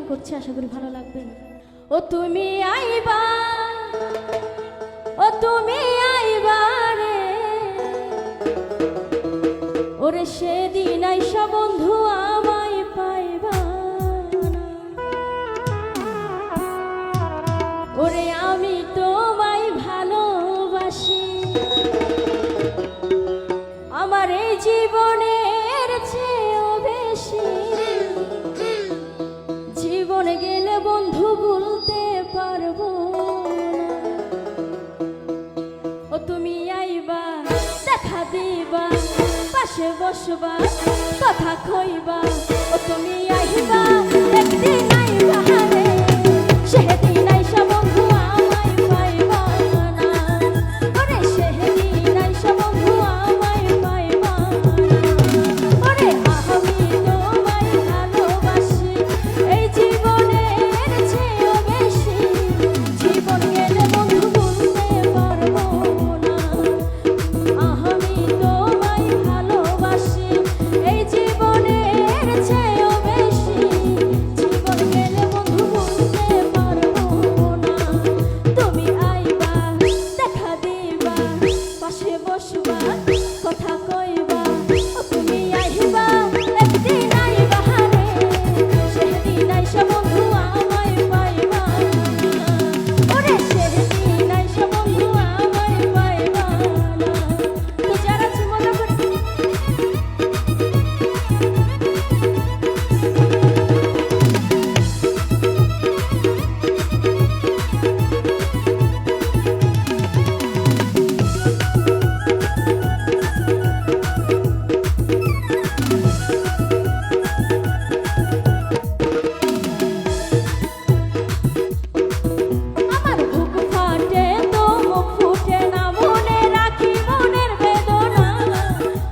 করছি, আশা করি ভালো লাগবে। ও তুমি আইবা, ও তুমি আইবা রে, ওরে সেদিন আইসা বন্ধু আমায় পাইবা না, ওরে আমি তোমায় ভালোবাসি, আমার এই জীবনের চেয়েও বেশি, জীবন গেলে বন্ধু ভুলতে পারবো না। ও তুমি আইবা, দেখা দিবা, পাশে বসবা, কথা কইবা, ও তুমি আইবা, একদিন আইবা রে, সেদিন আইসা বন্ধু আমায় পাইবা না, ওরে সেদিন আইসা বন্ধু আমায় পাইবা না, ওরে আমি তোমায় ভালোবাসি, এই জীবনের চেয়েও বেশি, জীবন গেলে বন্ধু ভুলতে পারবো না, আমি তোমায় ভালোবাসি, এই জীবনের চেয়েও বেশি, জীবন গেলে বন্ধু ভুলতে পারবো না। তুমি আইবা, দেখা দিবা, পাশে বসবা, কথা কইবা, ও তুমি আইবা, একদিন আইবা রে, সেদিন আইসা বন্ধু আমায় পাইবা না, ওরে সেদিন আইসা বন্ধু আমায় পাইবা না। তো যারা আছে মনে করে আমার বুক ফাটে তো মুখ ফুটে না, মনে রাখি মনের বেদনা,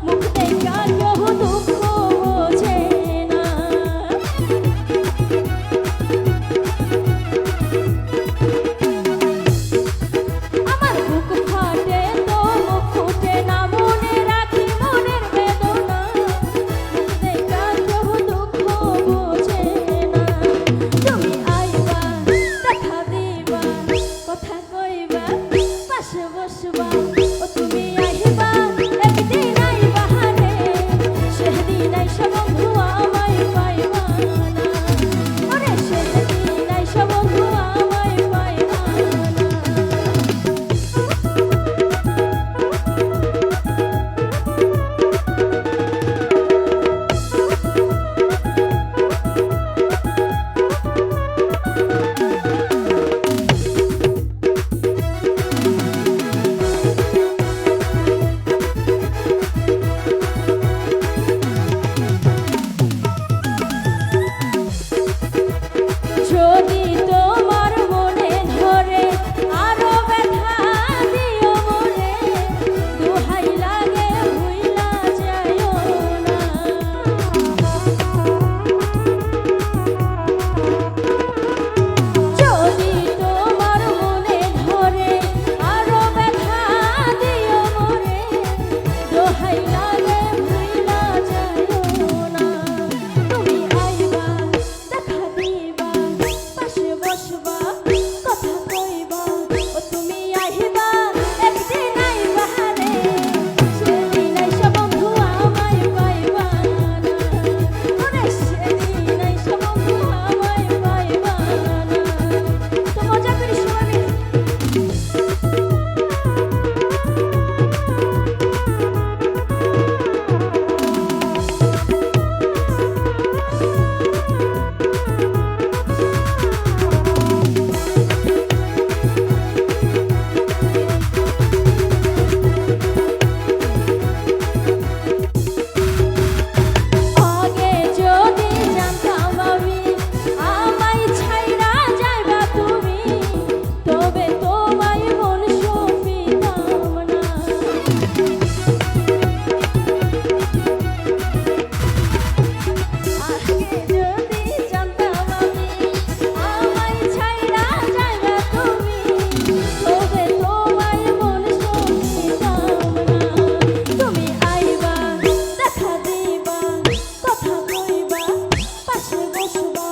মুখ দেখা কেউ দুঃখ বোঝে না, আমার বুক ফাটে তো মুখ ফুটে না, মনে রাখি মনের বেদনা, মুখ দেখা কেউ দুঃখ বোঝে না। তুমি আইবা, দেখা দিবা, কথা কইবা, পাশে বসবা, ও তুমি আইবা, একদিন আইবা রে, সেদিন আইসা বন্ধু আমায় পাইবা না, ওরে সেদিন আইসা বন্ধু আমায় পাইবা না। যদি তোমার মনে ধরে আরো ব্যথা দিও মনে, দোহাই লাগে ভুইলা যাইও না, যদি তোমার মনে ধরে আরো ব্যথা দিও মনে, দোহাই লাগে ভুইলা যাইও না। তুমি আইবা, দেখা দিবা, পাশে বসবা, কথা কইবা, ও তুমি আইবা, একদিন আইবা রে, সেদিন আইসা বন্ধু আমায় পাইবা না, ওরে সেদিন আইসা বন্ধু আমায় পাইবা না। তো মজা করি সবাই মিলে। আগে যদি জানতাম আমি আমায় ছাইরা যাইবা তুমি, তবে তোমায় মন সপিতাম না, আগে যদি জানতাম আমি আমায় ছাইরা যাইবা তুমি, তবে তোমায় মন সপিতাম না। তুমি আইবা, দেখা দিবা, কথা কইবা, পাশে বসবা,